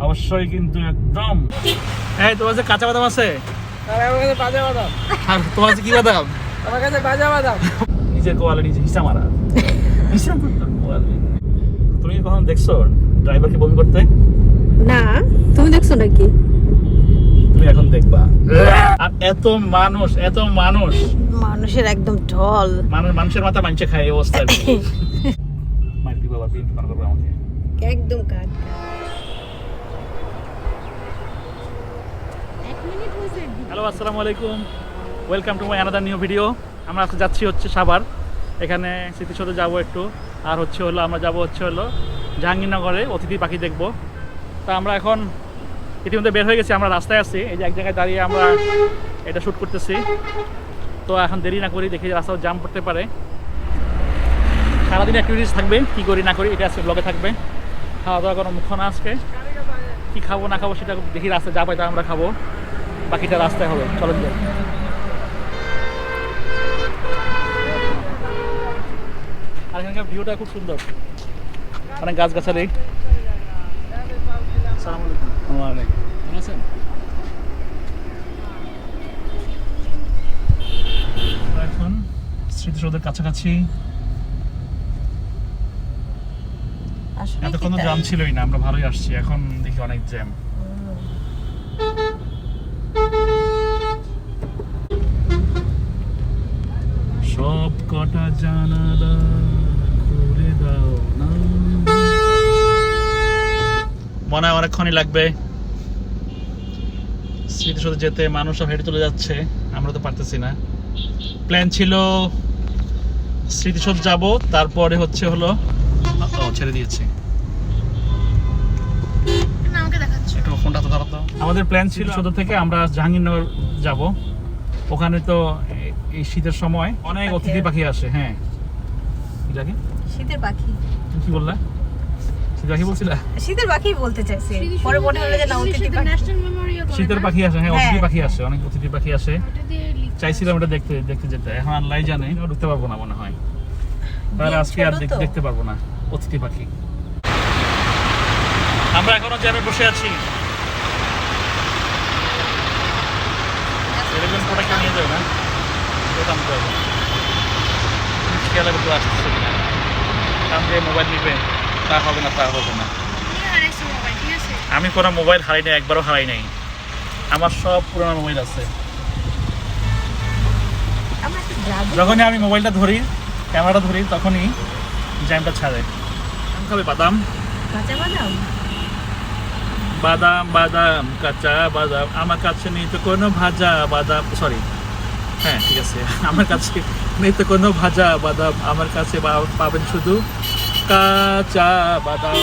অবশ্যই কিন্তু একদম। এই তোমার কাছে কাঁচা বাদাম আছে? আমার কাছে বাজা বাদাম। আর তোমার কাছে কি বাদাম? আমার কাছে বাজা বাদাম। নিজের কোয়ালে নিজে হিসা মারা। হিসা কোয়ালে। তুমি কখন দেখছো ড্রাইভারকে বমি করতে? না, তুমি দেখছো নাকি? তুমি এখন দেখবা। আর এত মানুষ মানুষের একদম ঢল। মানুষের মাথা মাংসে খায় এই অবস্থা। মাইতি বাবা বিনতি পান করবে আমাকে একদম কাট। হ্যালো, আসসালামু আলাইকুম, welcome to my another new video. আমরা আজকে যাচ্ছি হচ্ছে সাভার, এখানে স্মৃতিসৌধে যাবো একটু, আর আমরা যাবো জাহাঙ্গীরনগরে অতিথি পাখি দেখবো। তা আমরা এখন ইতিমধ্যে বের হয়ে গেছি, আমরা রাস্তায় আছি, এই যে এক জায়গায় দাঁড়িয়ে আমরা এটা শ্যুট করতেছি। তো এখন দেরি না করি, দেখি রাস্তাও জাম পড়তে পারে। সারাদিন অ্যাক্টিভিটিস থাকবে, কী করি না করি এটা আজকে ব্লগে থাকবে। খাওয়া দাওয়া কোনো মুখ্য না, আজকে কী খাবো না খাবো সেটা দেখি, রাস্তায় যা পাই তা আমরা খাবো, বাকিটা রাস্তায় হবে। চলেন যাই। আর এখানকার ভিউটা খুব সুন্দর, অনেক গাছগাছালি। আসসালামু আলাইকুম। ওয়ালাইকুম। ভালো আছেন? এখন স্মৃতিসৌধের কাছাকাছি। এতক্ষণ জ্যাম ছিলই না, আমরা ভালোই আসছি, এখন দেখি অনেক জ্যাম। সব কটা জানালা খুলে দাও না। মনে হয় অনেকক্ষণই লাগবে স্মৃতিসৌধে যেতে, মানুষ সব হেঁটে চলে যাচ্ছে, আমরা তো পারতেছি না। প্ল্যান ছিল স্মৃতিসৌধ যাব, তারপরে ছেড়ে দিয়েছে। একটু ফোনটা তো ধরো তো। আমাদের প্ল্যান ছিল স্মৃতিসৌধ থেকে আমরা জাহাঙ্গীরনগর যাব, ওখানে তো এই শীতের সময় অনেক অতিথি পাখি আসে। হ্যাঁ, শীতের পাখি কি বললা? শীতের পাখি বলছিলা? শীতের পাখি বলতে চাইছি, পরে মনে হলো যে না, অতিথি পাখি। শীতের পাখি আসে, হ্যাঁ, অতিথি পাখি আসে, অনেক অতিথি পাখি আসে। চাইছিলাম এটা দেখতে যেতে, এখন আল্লাহ জানে, ঢুকতে পারবো না মনে হয়, তাহলে আজকে আর দেখতে পারবো না অতিথি পাখি। আমরা এখনো জ্যামে বসে আছি। এরকম প্রোডাক্ট নিয়ে যাবে না, এটা আনতে হবে। খেয়াল করতে আসতেছে কিনা, কারণ যে মোবাইল নিবে তা হবে না। আমি কোনো মোবাইল হারাই নাই, একবারও হারাই নাই, আমার সব পুরোনো মোবাইল আছে। যখনই আমি মোবাইলটা ধরি, ক্যামেরাটা ধরি, তখনই জ্যামটা ছাড়ে। খাবে বাদাম, কাঁচা বাদাম, বাদাম কাঁচা বাদাম, আমার কাছে নেই তো কোনো ভাজা বাদাম। সরি, হ্যাঁ ঠিক আছে, আমার কাছে নেই তো কোনো ভাজা বাদাম, আমার কাছে পাবেন শুধু কাঁচা বাদাম।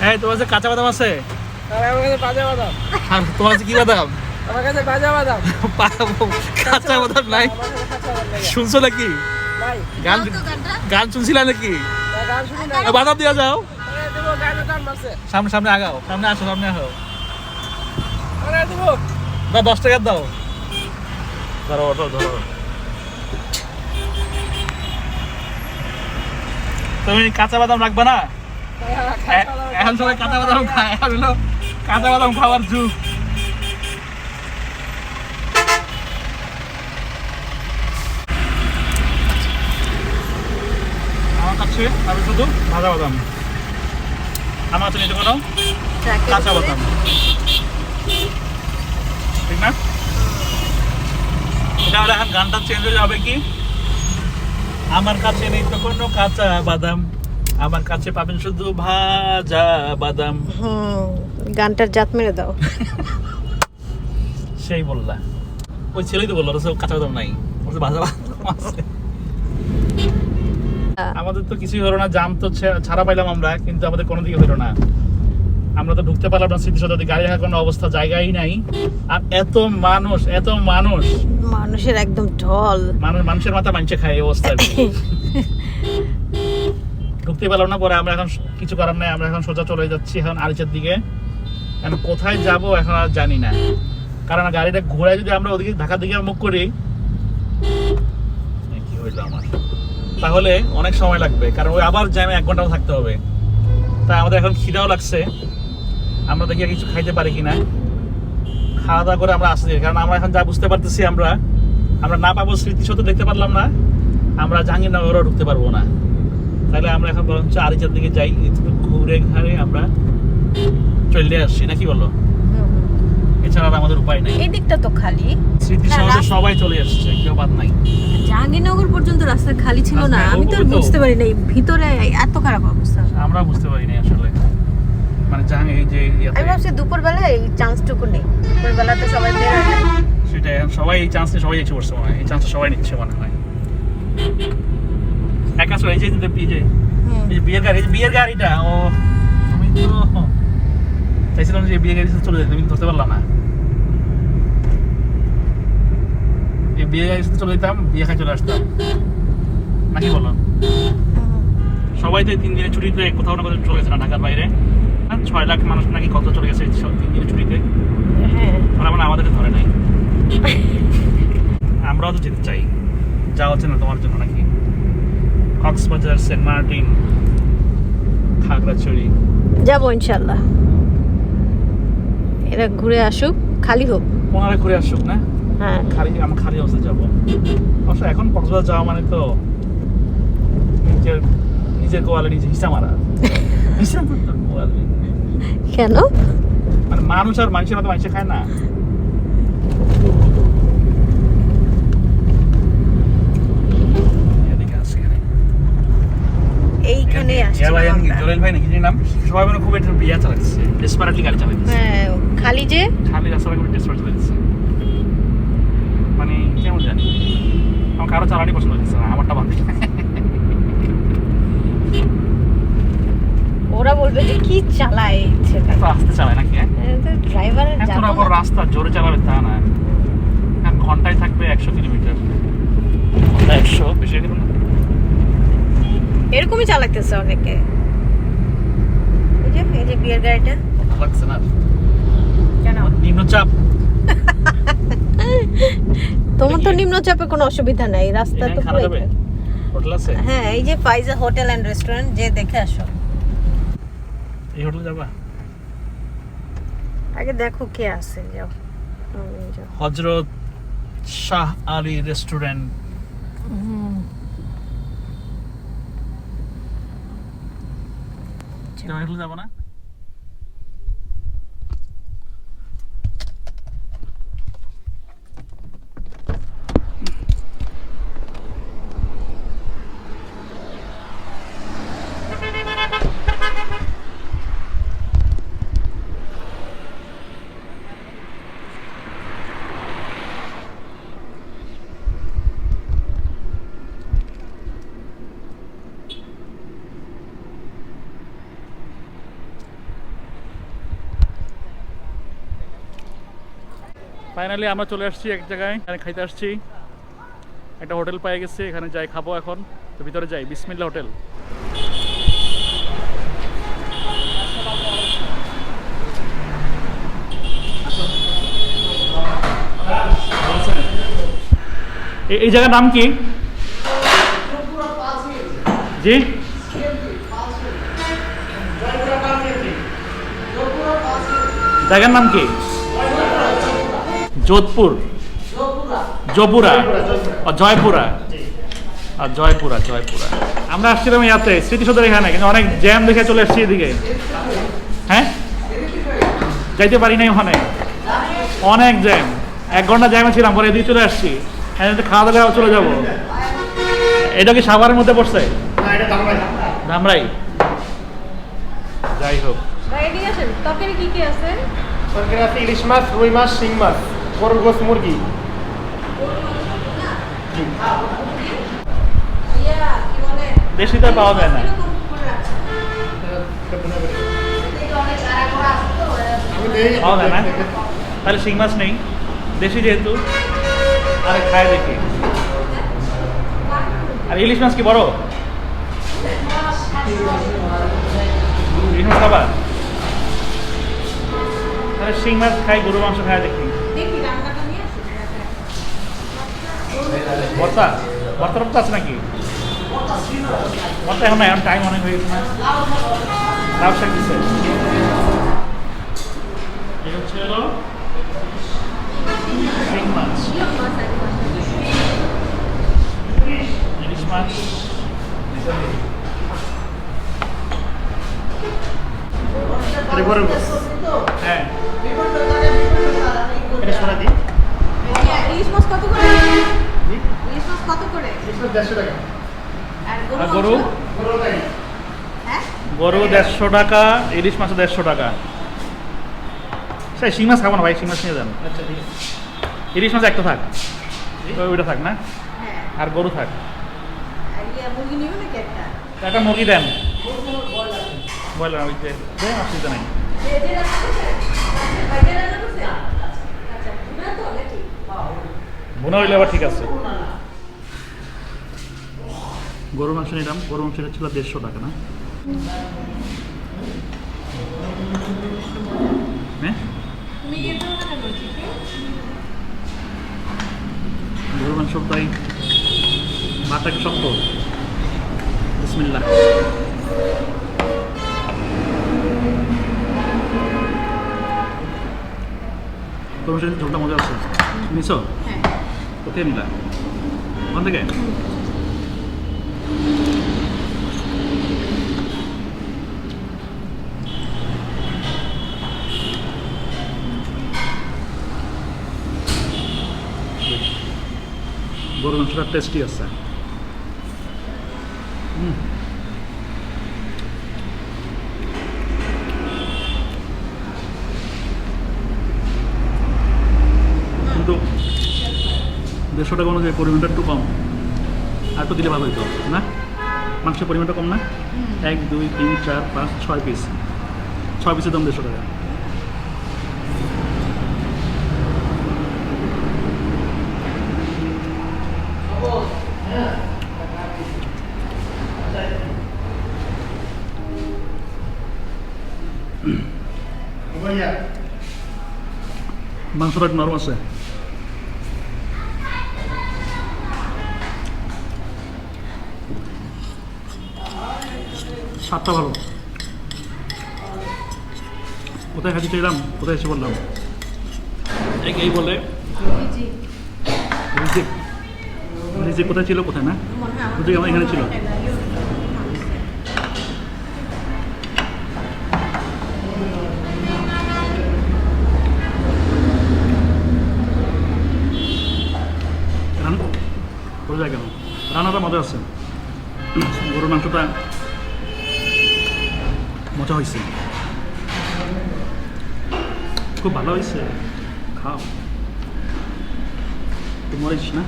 হ্যাঁ, তোমার কাছে কাঁচা বাদাম আছে? আমার কাছে বাজা বাদাম। আর তোমার কাছে কি বাদাম? আমার কাছে বাজা বাদাম। কাঁচা বাদাম নাই? শুনছো নাকি? গান শুনছিলা নাকি? বাদাম দিয়ে যাও, সামনে আগাও, সামনে আসো। 10 টাকা দাও। ধরো তুমি কাঁচা বাদাম রাখবা না? এখন সবাই কাঁচা বাদাম খায়, এখন হলো কাঁচা বাদাম খাওয়ার যুগ। আমার কাছে আমি শুধু ভাজা বাদাম, আমার কাছে নিতে কোনো কাঁচা বাদাম, ঠিক না? এটা হলে এখন গানটা চেঞ্জ হয়ে যাবে কি, আমার কাছে নেই তো কোনো কাঁচা বাদাম, আমার কাছে পাবেন শুধু ভাজা বাদাম। গানটার জাত মেরে দাও। সেই বললা, ওই ছেলেই তো বললো কাঁচা বাদাম নাই, ভাজা বাদাম আছে। আমাদের তো কিছুই হলো না, জাম তো ছাড়া পাইলাম আমরা, কিন্তু আমাদের কোনো দিকে হলো না, আমরা তো ঢুকতে পারলাম না স্মৃতিসৌধে, গাড়ি রাখার কোনো অবস্থা, জায়গাই নাই। আর এত মানুষ মানুষের একদম ঢল, মানুষের মাথা মাংসে খায় এই অবস্থা। ঢুকতে পারলাম না, পরে আমরা এখন কিছু করার নাই, আমরা এখন সোজা চলে যাচ্ছি এখন আরিচার দিকে। এখন কোথায় যাব এখন আর জানি না, কারণ গাড়িটা ঘোরায় যদি আমরা ওদিকে ঢাকার দিকে মুখ করি, কি হইলো আমার, তাহলে অনেক সময় লাগবে, কারণ ওই আবার জ্যামে 1 ঘন্টাও থাকতে হবে। তাই আমাদের এখন খিদাও লাগছে, আমরা দেখি আর কিছু খাইতে পারি কিনা। খাওয়া দাওয়া করে আমরা আসছি, কারণ আমরা এখন যা বুঝতে পারতেছি আমরা না পাবো স্মৃতিসৌধ দেখতে পারলাম না, আমরা জাহাঙ্গীরনগরও ঢুকতে পারবো না। তাহলে আমরা এখন বরঞ্চ আরিচার দিকে যাই, একটু ঘুরে ঘাড়ে আমরা চলে আসছি, নাকি বলো? এছাড়া আর আমাদের উপায় নাই। এই দিকটা তো খালি, স্মৃতিসৌধে সবাই চলে আসছে, কেউ বাদ নাই। জাহাঙ্গীরনগর পর্যন্ত রাস্তা খালি ছিল না, রাস্তা আমি তো আর ওই তো। বুঝতে পারি নাই ভিতরে এত খারাপ অবস্থা। আমরা বুঝতে পারিনি আসলে, মানে এই যে আমি ভাবছি দুপুর বেলা এই চান্সটুকু নেই, দুপুর বেলা তো সবাই বের হয়। সেটাই, এখন সবাই এই চান্স নিয়ে সবাই এসে পড়ছে মনে হয়, এই চান্সটা সবাই নিচ্ছে মনে হয়। একা চলে এই যে বিয়ের গাড়িটা, ও আমি তো চাইছিলাম যে বিয়ে গাড়ি চলে যেতে, তুমি ধরতে পারলাম না। এই বিয়ে গাড়ির সাথে চলে যেতাম, বিয়ে খাই চলে আসতাম, নাকি বলো? সবাই তো 3 দিনের ছুটিতে কোথাও না কোথাও চলে গেছে না ঢাকার বাইরে। 6 লাখ মানুষ নাকি কত চলে গেছে 3 দিনের ছুটিতে। ওরা মানে আমাদেরকে ধরে নাই। আমরাও তো যেতে চাই, যা হচ্ছে না তোমার জন্য নাকি? কক্সবাজার, সেন্ট মার্টিন, খাগড়াছড়ি যাবো ইনশাল্লাহ, এরা ঘুরে আসুক, খালি হোক। ওনারা ঘুরে আসুক না, হ্যাঁ আমরা খালি অবস্থায় যাবো। অবশ্য এখন কক্সবাজার যাওয়া মানে তো নিজের কোয়ালে নিজে হিসা মারা। হিসা মারতে কোয়ালে কেন? মানে মানুষ আর মানুষের মতো মানুষে খায় না। এইখানে আসছে জোরেল ভাই নাকি নাম, সবাই মানে খুব একটা বিয়া চালাচ্ছে, ডেসপারেটলি গাড়ি চালাচ্ছে। হ্যাঁ খালি যে খালি রাস্তা করে ডেসপারেট চালাচ্ছে, মানে কেমন জানি আমার কারো চালানি পছন্দ হচ্ছে না, আমারটা বাদ। ওরা বলবে যে কি চালায় ছেলে, এত আস্তে চালায় নাকি? ড্রাইভারের এত যাবো বড় না। রাস্তা জোরে চালাবে তা না, ঘন্টায় থাকবে 100 কিলোমিটার, 100 বেশি হয়ে গেল না? এরকমই চালাইতেছে অনেকে। এই যে বিয়ের গাড়িটা ভালো লাগছে না? কেন? নিম্নচাপ। তোমার তো নিম্নচাপে কোনো অসুবিধা নাই, রাস্তা তো খাওয়া যাবে? হোটেল আছে? হ্যাঁ এই যে ফাইজা হোটেল এন্ড রেস্টুরেন্ট, যে দেখে আসো। এই হোটেলে যাবা? আগে দেখো কে আছে, যাও। হযরত শাহ আলী রেস্টুরেন্ট। হোটেলে যাবো না? ফাইনালি আমরা চলে আসছি এক জায়গায়, এখানে খাইতে আসছি, একটা হোটেল পেয়ে গেছি, এখানে যাই খাবো এখন। তো ভিতরে যাই, বিসমিল্লাহ হোটেল। এই জায়গার নাম কি? জি জায়গার নাম কি? যোধপুর, জয়পুরা, জয়পুরা, জয়পুরা। আমরা আসছিলাম ইয়াতে স্মৃতিসৌধের এখানে, কিন্তু অনেক জ্যাম দেখে চলে এসেছি এদিকে। হ্যাঁ যাইতে পারি নাই, ওখানে অনেক জ্যাম, 1 ঘন্টা জ্যামে ছিলাম, পরে এদিকে চলে আসছি। হ্যাঁ খাওয়া দাওয়া চলে যাবো। এটা কি সাভারের মধ্যে পড়ছে? ধামরাই। যাই হোক, তরকারি কি কি আছে? তরকারি আছে ইলিশ মাছ, রুই মাছ, শিং মাছ, গরুর গোস, মুরগি। দেশিটা পাওয়া যায় না। পাওয়া যায় না, তাহলে শিং মাছ নেই, দেশি যেহেতু। আরে খায় দেখি। আর ইলিশ মাছ কি বড়? ইলিশ মাছ খাবা? তাহলে শিং মাছ খাই, গরু মাংস খায় দেখি। ভর্তা ভর্তা আছে নাকি? ভর্তা এখন না, এখন টাইম অনেক হয়ে গেছে না। লাউ শাক দিচ্ছে। হলো শিং মাছ, ইলিশ মাছ, এটা গরুর মাছ। হ্যাঁ এটা সোনা দিই। ইলিশ মাছ কত করে? দিই। ইলিশ মাছ কত করে? এটা 150 টাকা। আর আর গরু গরুর তাই। হ্যাঁ? গরু 150 টাকা, ইলিশ মাছ 150 টাকা। সেই শিং মাছ খাবো না ভাই, শিং মাছ নিয়ে যান। আচ্ছা ঠিক আছে। ইলিশ মাছ একটা থাক, ওইটা থাক না, হ্যাঁ। আর গরু থাক। আর মুরগি নিবে নাকি একটা? একটা মুরগি দেন, বয়লার ওই যে দেন, অসুবিধা নাই। ভুনা হইলে আবার ঠিক আছে। গরু মাংস নিলাম, গরু মাংসটা ছিল 150 টাকা না? হ্যাঁ, গরু মাংস প্রায় ভাতটা একটু শক্ত। বিসমিল্লাহ। গরু মাংসের ঝোলটা মজা আছে, নিছো? হ্যাঁ। কোথায় নিলা? ওখান থেকে? গরু মাংসটা টেস্টি আছে। কিন্তু 150 টাকা অনুযায়ী পরিমাণটা একটু কম, আর একটু দিলে ভালো হতো না? মাংসের পরিমাণটা কম না? 1 2 3 4 5 6 পিস, 6 পিসের দাম 150 টাকা। ভাইয়া মাংসটা একটু নরম আছে। স্বাদটা ভালো। কোথায় খাইতে চাইলাম, কোথায় এসে বললাম, এই বলে রিজিক। রিজিক কোথায় ছিল, কোথায় না? রিজিক আমার এখানে ছিল। করে যায় কেন? রান্নাটা মজা আছে, গরুর মাংসটা মজা হয়েছে, খুব ভালো হয়েছে। খাও, তুই মরিস না?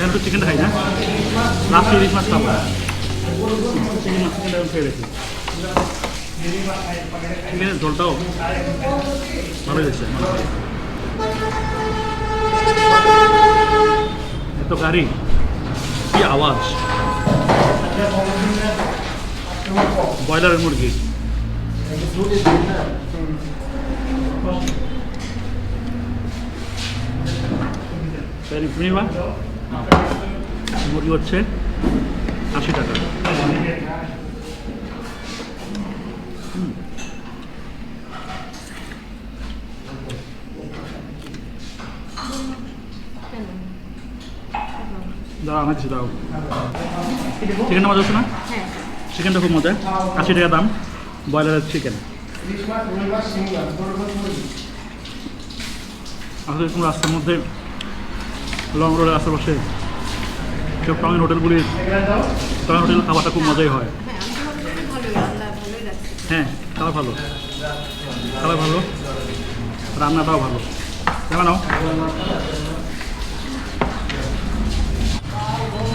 এখন তো চিকেনটা খাই না, লাস্ট ইলিশ মাছ খাবো। চিকেন মাছ চিকেনটা খেয়ে রেখি। চিকেনের ঝোলটাও ভালো হয়েছে। এত গাড়ি, কি আওয়াজ! ব্রয়লারের মুরগি। মুরগি হচ্ছে 80 টাকা। দাঁড়াও, আমার কিছু দাও। চিকেনটা মজা হচ্ছে না? হ্যাঁ। চিকেনটা খুব মজা, 80 টাকা দাম ব্রয়লারের চিকেন। ইলিশ মাছ, রুই মাছ, শিং মাছ, গরুর মাছ, মুরগি। আসলে এরকম রাস্তার মধ্যে লং রোডের আশেপাশে সব টঙের হোটেলগুলির টঙের হোটেল খাবারটা খুব মজাই হয়। হ্যাঁ, খাবার ভালো, খাবার ভালো, রান্নাটাও ভালো। কেমন নাও?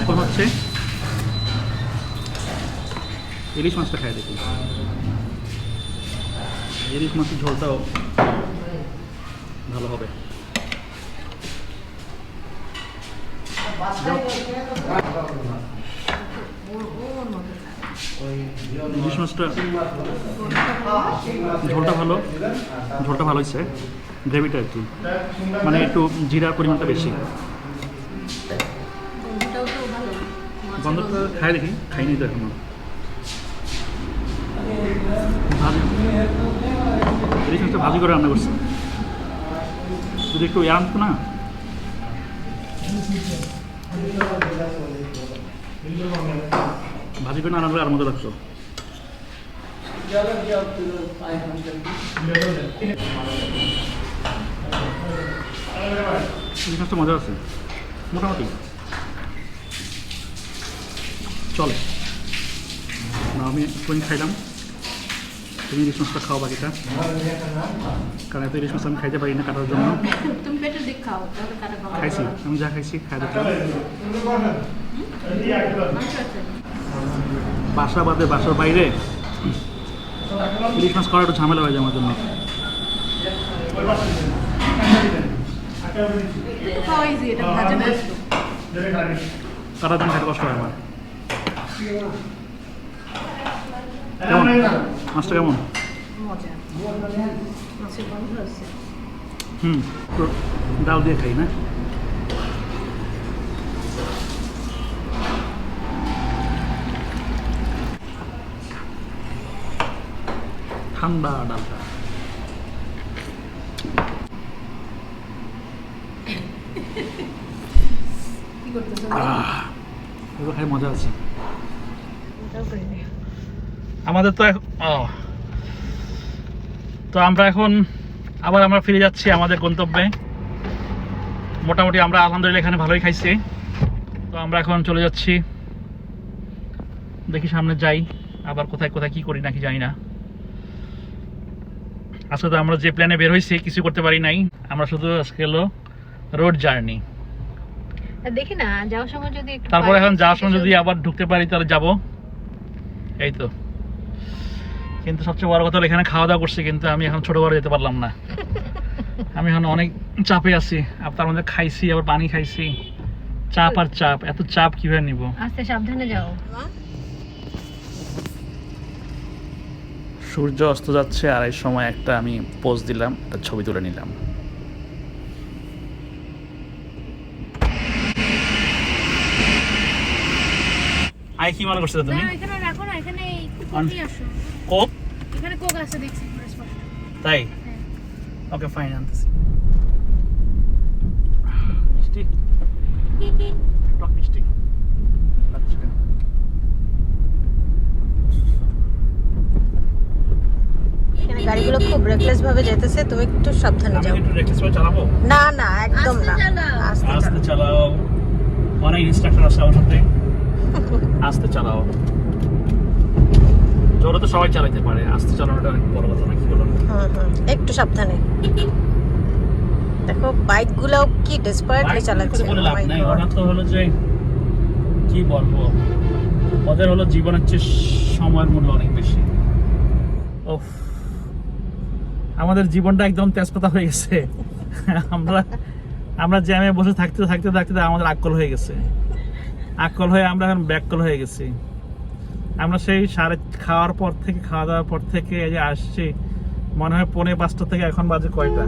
এখন হচ্ছে ইলিশ মাছটা খাই দেখি। ইলিশ মাছের ঝোলটাও ভালো হবে। ইলিশ মাছটা ঝোলটা ভালো, ঝোলটা ভালো হয়েছে, গ্রেভিটা আর কি, মানে একটু জিরার পরিমাণটা বেশি। গন্ধটা খাই দেখি, খাইনি তো এখনো। ভাজি, ইলিশ মাছটা ভাজি করে রান্না করছে, যদি একটু আনতো না ভাজি করে না রান্না আর মজা লাগতো। ইলিশ মাছটা মজা আছে মোটামুটি, চলে না। আমি একটুখানি খাইলাম, তুমি ইলিশ মাছটা খাও বাকিটা, কারণ এত ইলিশ মাছ আমি খাইতে পারি না কাটার জন্য। তুমি পেটে দেখ খাও, তাহলে কাটা খাও। খাইছি, আমি যা খাইছি খাই দেখলাম। বাসা বাদে বাসার বাইরে ইলিশ মাছ করা একটু ঝামেলা হয়ে যায় আমার জন্য। খাওয়া ইজি, এটা ভাজা মাছ। কাটার জন্য খাইতে কষ্ট হয় আমার। কেমন মাছটা কেমন? মজা, মাছের গন্ধ আছে। তো ডাল দিয়ে খাই না। ঠান্ডা ডালটা কি করতেছো? এগুলো খাই মজা আছে। এটাও করে নে। আমাদের তো তো আমরা এখন আবার আমরা ফিরে যাচ্ছি আমাদের গন্তব্যে। মোটামুটি আমরা আলহামদুলিল্লাহ এখানে ভালোই খাইছি। তো আমরা এখন চলে যাচ্ছি, দেখি সামনে যাই, আবার কোথায় কোথায় কি করি নাকি জানি না। আজকে তো আমরা যে প্ল্যানে বের হয়েছি কিছু করতে পারি নাই, আমরা শুধু আজকে হলো রোড জার্নি। দেখি না যাওয়ার সময় যদি একটু তারপর পাই, এখন যাওয়ার সময় যদি আবার ঢুকতে পারি তাহলে যাব, এই তো। কিন্তু সবচেয়ে বড় কথা হলো এখানে খাওয়া দাওয়া করছি, কিন্তু আমি এখন ছোট বড় যেতে পারলাম না। আমি এখন অনেক চাপে আছি, আর তার মধ্যে খাইছি আবার পানি খাইছি, চাপ আর চাপ, এত চাপ কিভাবে নিব। আস্তে সাবধানে যাও। সূর্য অস্ত যাচ্ছে আর এই সময় একটা আমি পোজ দিলাম, একটা ছবি তুলে নিলাম। আই কি মনে করছো তুমি? না এখানে রাখো না, এখানে নিয়ে আসো। কোক? এখানে কোক আছে দেখছি পুরো স্পষ্ট। তাই? ওকে ফাইন, আনতেছি। মিষ্টি? টক মিষ্টি। আচ্ছা। এখানে গাড়িগুলো খুব রেকলেস ভাবে যেতেছে, তুমি একটু সাবধানে আমি যাও। একটু রেকলেস করে চালাবো? না না একদম না, আস্তে আস্তে চালাও। চালাও, অনেক ইনস্ট্রাকশন আছে আমার সাথে। আস্তে চালাও, জোরে তো সবাই চালাতে পারে, আস্তে চালানোটা অনেক বড় কথা নাকি বলো? একটু সাবধানে দেখো, বাইক গুলাও কি ডেসপারেটলি চালাচ্ছে। বলে লাভ Oh my নাই, God! ওরা তো হলো যে কি বলবো, ওদের হলো জীবনের চেয়ে সময়ের মূল্য অনেক বেশি। ওফ, আমাদের জীবনটা একদম তেজপাতা হয়ে গেছে। আমরা জ্যামে বসে থাকতে থাকতে থাকতে আমাদের আকল হয়ে গেছে, আকল হয়ে আমরা এখন ব্যাককল হয়ে গেছি। আমরা সেই খাওয়ার পর থেকে, খাওয়া দাওয়ার পর থেকে এই যে আসছি, মনে হয় 4:45 থেকে এখন বাজে কয়টা,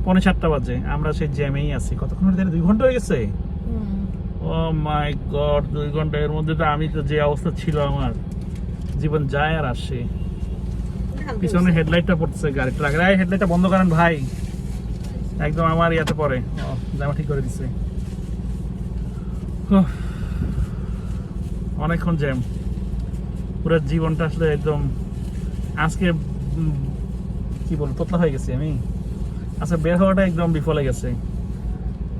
7:45 বাজে, আমরা সেই জ্যামেই আছি। কতক্ষণ ধরে? 2 ঘন্টা হয়ে গেছে। ও মাই গড, 2 ঘন্টা! এর মধ্যে তো আমি তো যে অবস্থা ছিল আমার, জীবন যায় আর আসে। পিছনে হেডলাইটটা পড়তেছে গাড়ি, ট্রাকের হেডলাইটটা বন্ধ করেন ভাই, একদম আমার ইয়াতে পড়ে। জামা ঠিক করে দিচ্ছে। অনেকক্ষণ জ্যাম, পুরো জীবনটা আসলে একদম আজকে কি বলবো, তোতলা হয়ে গেছি আমি। আচ্ছা, বের হওয়াটা একদম বিফলে গেছে।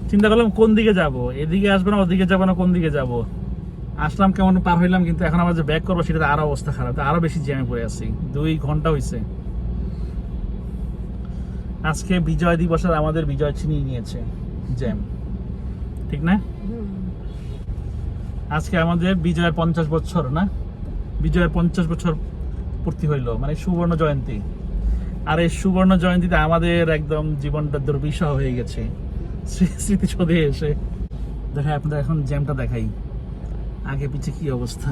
চিন্তা করলাম কোন দিকে যাব, এদিকে আসবো না ওদিকে যাবো না, কোন দিকে যাব। আসলাম কেমন পার হইলাম, কিন্তু এখন আবার যে ব্যাক করবো সেটাতে আরো অবস্থা খারাপ, আরো বেশি জ্যামে পড়ে আছি। 2 ঘন্টা হয়েছে। আজকে বিজয় দিবসের আমাদের বিজয় ছিনিয়ে নিয়েছে জ্যাম, ঠিক না? আজকে আমাদের বিজয়ের 50 বছর, না বিজয়ের 50 বছর পূর্তি হইল, মানে সুবর্ণ জয়ন্তী। আর এই সুবর্ণ জয়ন্তীতে আমাদের একদম জীবনটা দুর্বিষহ হয়ে গেছে স্মৃতিসৌধে এসে। দেখাই আপনাদের এখন জ্যামটা দেখাই, আগে পিছে কি অবস্থা।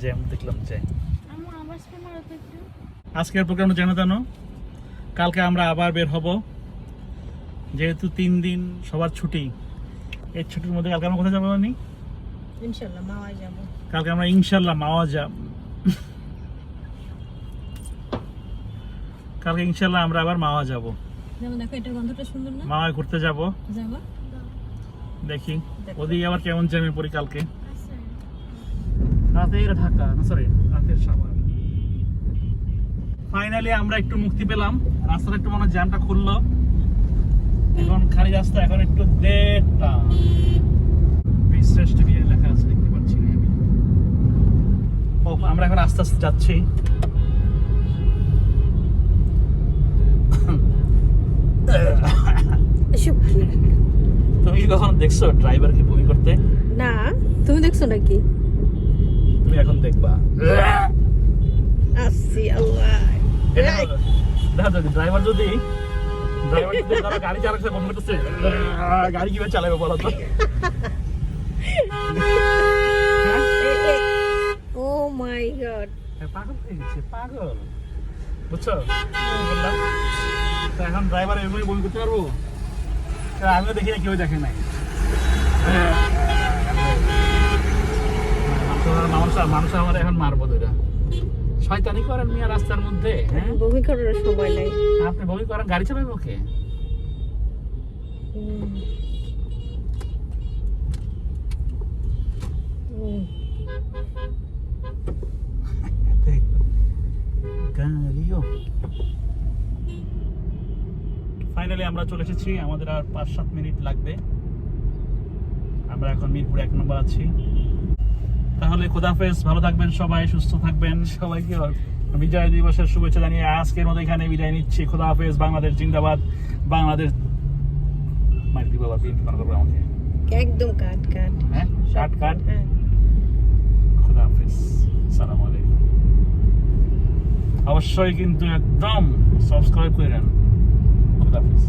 জ্যাম দেখলাম জ্যাম। আজকের প্রোগ্রামটা জানো জানো, কালকে আমরা আবার বের হব, যেহেতু 3 দিন সবার ছুটি। এই ছুটির মধ্যে কালকে আমরা কোথায় যাবো নি? ইনশাআল্লাহ মাওয়া যাব। কালকে আমরা ইনশাল্লাহ মাওয়া যাব। কালকে ইনশাল্লাহ আমরা আবার মাওয়া যাব। যেমন দেখো এটা গন্ধটা সুন্দর না? মাওয়া ঘুরতে যাব, যাবা? দেখি ওদিকে আবার কেমন জ্যামে পড়ি কালকে। রাতের ঢাকা না, সরি রাতের সাভার। ফাইনালি আমরা একটু মুক্তি পেলাম, রাস্তাটা একটু মনে জ্যামটা খুললো, এখন খালি রাস্তা, এখন একটু দেড়টা। বিশ্রেষ্ঠ বিয়ে লেখা আছে দেখতে পাচ্ছি না আমি। ও আমরা এখন আস্তে আস্তে যাচ্ছি। এসব কি? তুমি কি কখনো দেখছো ড্রাইভারকে বমি করতে? না, তুমি দেখছো নাকি? তুমি এখন দেখবা। আসি আল্লাহ। দেখো যদি ড্রাইভার যদি ধরো গাড়ি চালাচ্ছে বন্ধ করতেছে, গাড়ি কিভাবে চালাবে বলো তো? ও মাই গড। পাগল হয়ে গেছে, পাগল, বুঝছো কি বললাম? তো এখন ড্রাইভার এভাবে বমি করতে পারবো? আমিও দেখি না, কেউ দেখে নাই। মানুষ আমার এখন মারবো দুইটা। শয়তানি করেন মিয়া রাস্তার মধ্যে, হ্যাঁ? বমি করার সময় নাই। আপনি বমি করেন, গাড়ি চালাবে ওকে? ফাইনালি আমরা চলে এসেছি, আমাদের আর 5-7 মিনিট লাগবে। আমরা এখন মিরপুর 1 নম্বর আছি। তাহলে খোদাফেজ, ভালো থাকবেন সবাই, সুস্থ থাকবেন সবাইকে। বিজয় দিবসের শুভেচ্ছা জানিয়ে আজকের মতো এখানে বিদায় নিচ্ছি। খোদাফেজ, বাংলাদেশ জিন্দাবাদ, বাংলাদেশ। মাইতি বাবা বিনতি মনে করবো আমাকে, একদম কাট কাট। হ্যাঁ কাট কাট। হ্যাঁ। খোদাফেজ, আসসালামু আলাইকুম। অবশ্যই কিন্তু একদম সাবস্ক্রাইব করেন। খোদাফেজ।